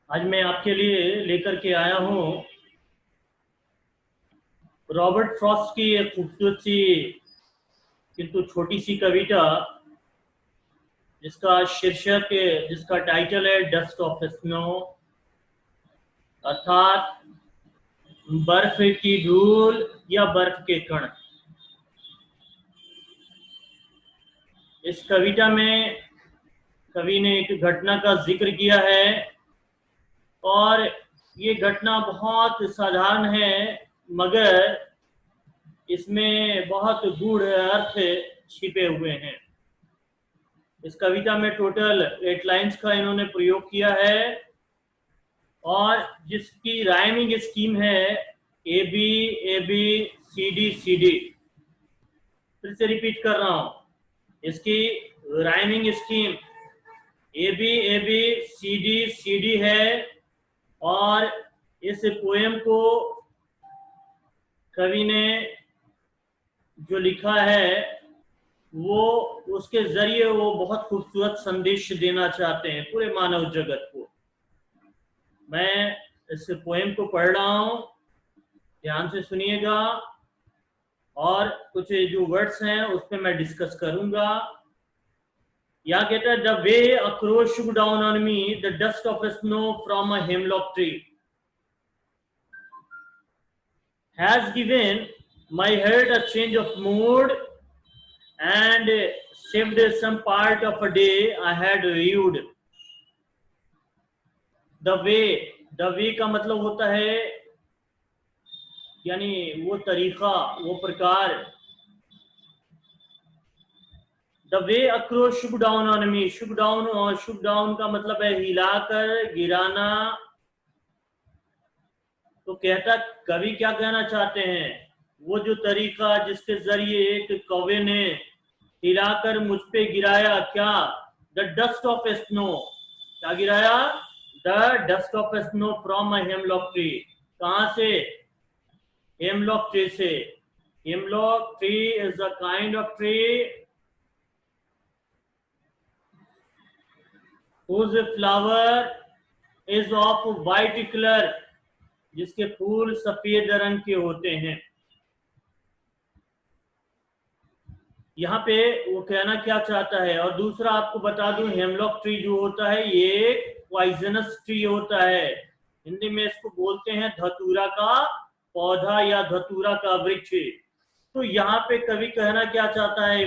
आज मैं आपके लिए लेकर के आया हूँ रॉबर्ट फ्रॉस्ट की एक खूबसूरत सी किंतु छोटी सी कविता जिसका शीर्षक जिसका टाइटल है डस्ट ऑफ स्नो, अर्थात बर्फ की धूल या बर्फ के कण। इस कविता में कवि ने एक घटना का जिक्र किया है और ये घटना बहुत साधारण है, मगर इसमें बहुत गूढ़ अर्थ छिपे हुए हैं। इस कविता में टोटल 8 लाइन्स का इन्होंने प्रयोग किया है और जिसकी राइमिंग स्कीम है ए बी सी डी। फिर से रिपीट कर रहा हूं, इसकी rhyming scheme A B C D है और इस पोएम को कवि ने जो लिखा है वो उसके जरिए वो बहुत खूबसूरत संदेश देना चाहते हैं पूरे मानव जगत को। मैं इस पोएम को पढ़ रहा हूं, ध्यान से सुनिएगा और कुछ जो वर्ड्स हैं उस पर मैं डिस्कस करूंगा। यहाँ कहता है, the way a crow shook down on me the dust of snow from a hemlock tree has given my heart a change of mood and saved some part of a day I had rued. The way का मतलब होता है यानी वो तरीका, वो प्रकार। The way accrue Shuk down on me, Shuk down का मतलब है हिलाकर, गिराना। तो कहता कवि क्या कहना चाहते हैं, वो जो तरीका जिसके जरिए एक कौवे ने हिलाकर मुझ पे गिराया, क्या? द डस्ट ऑफ स्नो, क्या गिराया? The dust of snow from a hemlock tree. कहां से? हेमलॉक ट्री से। Hemlock tree is a kind of tree whose flower is of white color, जिसके फूल सफेद रंग के होते हैं। यहाँ पे वो कहना क्या चाहता है। और दूसरा आपको बता दूं, हेमलॉक ट्री जो होता है ये पॉइजनस ट्री होता है। हिंदी में इसको बोलते हैं धतूरा का पौधा या धतूरा का वृक्ष। तो यहाँ पे कवि कहना क्या चाहता है,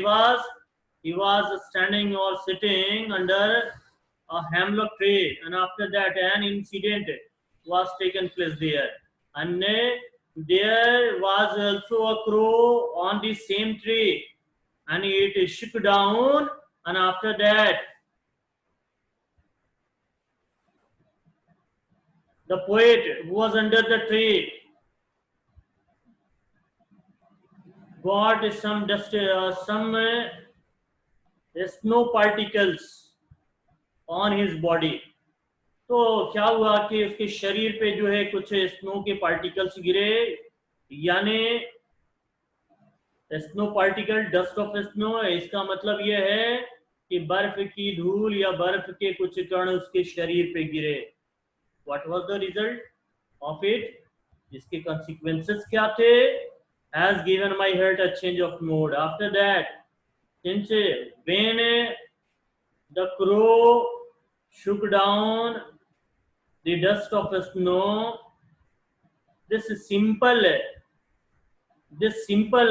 he was standing or sitting under a hemlock tree and after that an incident was taken place there, and there was also a crow on the same tree and it shook down, and after that the poet who was under the tree got some dust, some snow particles on his body. तो क्या हुआ कि उसके शरीर पे जो है कुछ स्नो के पार्टिकल्स गिरे, यानी snow particle, dust of snow. इसका मतलब यह है कि बर्फ की धूल या बर्फ के कुछ कण उसके शरीर पे गिरे। What was the result of it? इसके कॉन्सिक्वेंसेस क्या थे? Has given my heart a change of mood after that, since when the crow shook down the dust of snow, this simple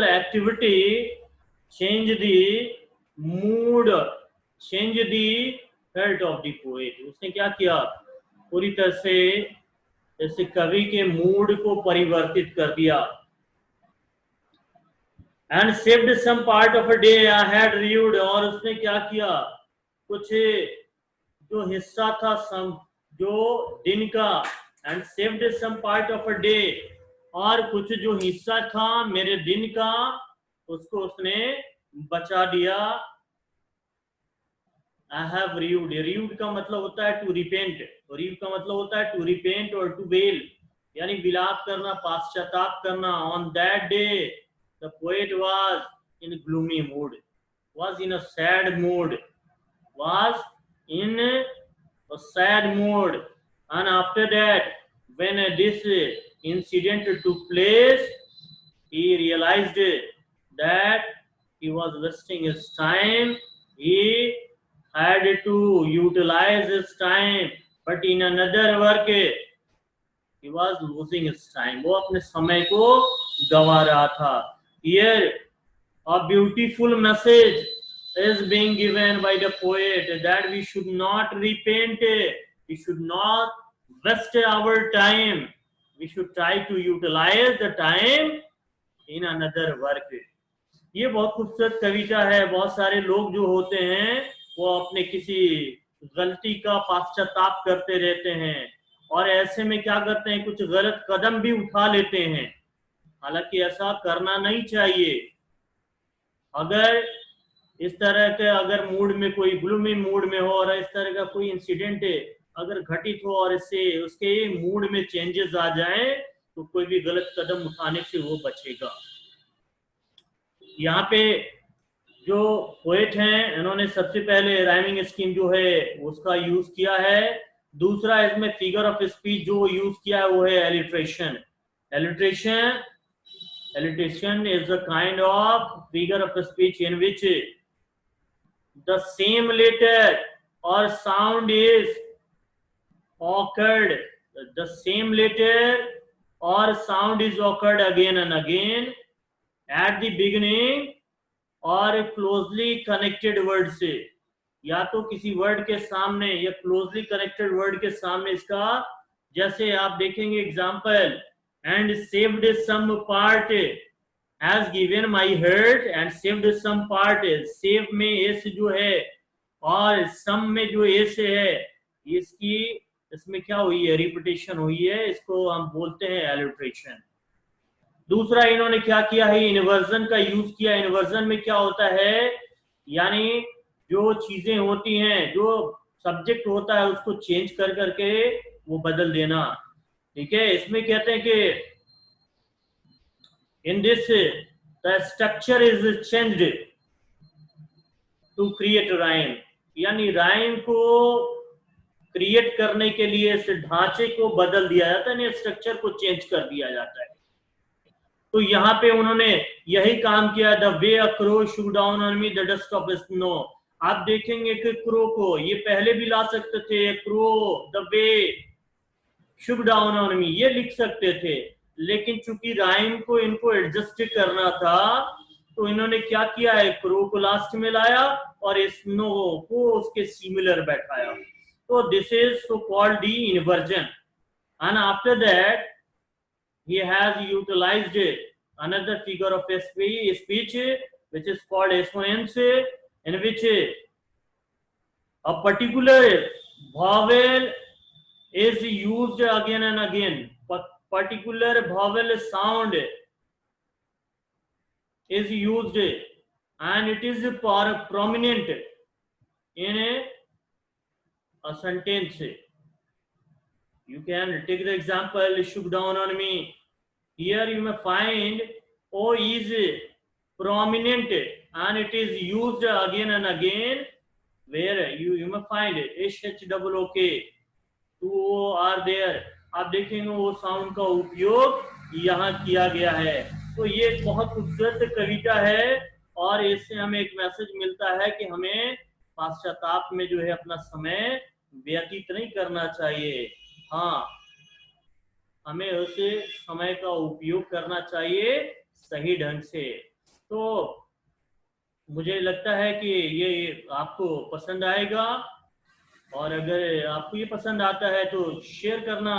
activity change the mood, change the heart of the poet. उसने क्या किया? पूरी तरह से जैसे कवि के mood को परिवर्तित कर दिया। and saved some part of a day I had rued, और उसने क्या किया? कुछ जो हिस्सा था जो दिन का, and saved some part of a day, और कुछ जो हिस्सा था मेरे दिन का उसको उसने बचा दिया। आई हैव रीव्ड, रीव्ड का मतलब होता है टू रिपेंट, रीव का मतलब होता है टू रिपेंट और टू वेल, यानी विलाप करना, पाश्चाताप करना। On that day the poet was in gloomy mood, was in a sad mood, was in a sad mood, And after that, when this incident took place, he realized that he was wasting his time. He had to utilize his time, but in another work he was losing his time. वो अपने समय को गवा रहा था. Here a beautiful message is being given by the poet that we should not repent, we should not waste our time, we should try to utilize the time in another work. ये बहुत खूबसूरत कविता है. बहुत सारे लोग जो होते हैं वो अपने किसी गलती का पश्चाताप करते रहते हैं और ऐसे में क्या करते हैं, कुछ गलत कदम भी उठा लेते हैं. हालांकि ऐसा करना नहीं चाहिए. अगर इस तरह के अगर मूड में कोई ग्लूमी मूड में हो और इस तरह का कोई इंसिडेंट अगर घटित हो और इससे उसके मूड में चेंजेस आ जाएं तो कोई भी गलत कदम उठाने से वो बचेगा. यहाँ पे जो पोएट हैं इन्होंने सबसे पहले राइमिंग स्कीम जो है उसका यूज किया है. दूसरा इसमें फिगर ऑफ स्पीच जो यूज किया है वो है alliteration. Alliteration is a kind of figure of speech in which the same letter or sound is occurred. The same letter or sound is occurred again and again at the beginning और closely connected word से, या तो किसी word के सामने या closely connected word के सामने इसका, जैसे आप देखेंगे example, and saved some part as given my heart and saved some part. Save में एस जो है और सम में जो एस है इसकी इसमें क्या हुई है, रिपीटेशन हुई है. इसको हम बोलते हैं एलिट्रेशन. दूसरा इन्होंने क्या किया है, इन्वर्जन का यूज किया. इन्वर्जन में क्या होता है, यानी जो चीजें होती हैं, जो सब्जेक्ट होता है उसको चेंज कर करके वो बदल देना. ठीक है. इसमें कहते हैं कि in this the structure is changed to create rhyme, यानी राइम को क्रिएट करने के लिए इस ढांचे को बदल दिया जाता है, स्ट्रक्चर को चेंज कर दिया जाता है. तो यहाँ पे उन्होंने यही काम किया. The way a crow shoe down on me the dust of snow. आप देखेंगे कि क्रो को ये पहले भी ला सकते थे, crow the way should down on me ये लिख सकते थे, लेकिन चूंकि राइम को इनको एडजस्ट करना था तो इन्होंने क्या किया है, क्रो को लास्ट में लाया और स्नो को उसके सिमिलर बैठाया. तो this is so called the inversion. And after that he has utilized another figure of speech which is called assonance, in which a particular vowel is used again and again. Particular vowel sound is used and it is prominent in a sentence. You can take the example, shook down on me. Here you may find O is prominent and it is used again and again, where you may find SHOOK, 2O are there. आप देखेंगे वो sound का उपयोग यहाँ किया गया है. तो ये बहुत खूबसूरत कविता है और इससे हमें एक मैसेज मिलता है कि हमें पश्चाताप में जो है अपना समय व्यतीत नहीं करना चाहिए. हाँ, हमें उसे समय का उपयोग करना चाहिए सही ढंग से. तो मुझे लगता है कि ये आपको पसंद आएगा और अगर आपको ये पसंद आता है तो शेयर करना,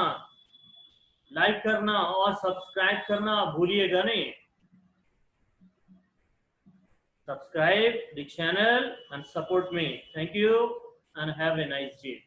लाइक करना और सब्सक्राइब करना भूलिएगा नहीं. Subscribe the channel and support me. Thank you and have a nice day.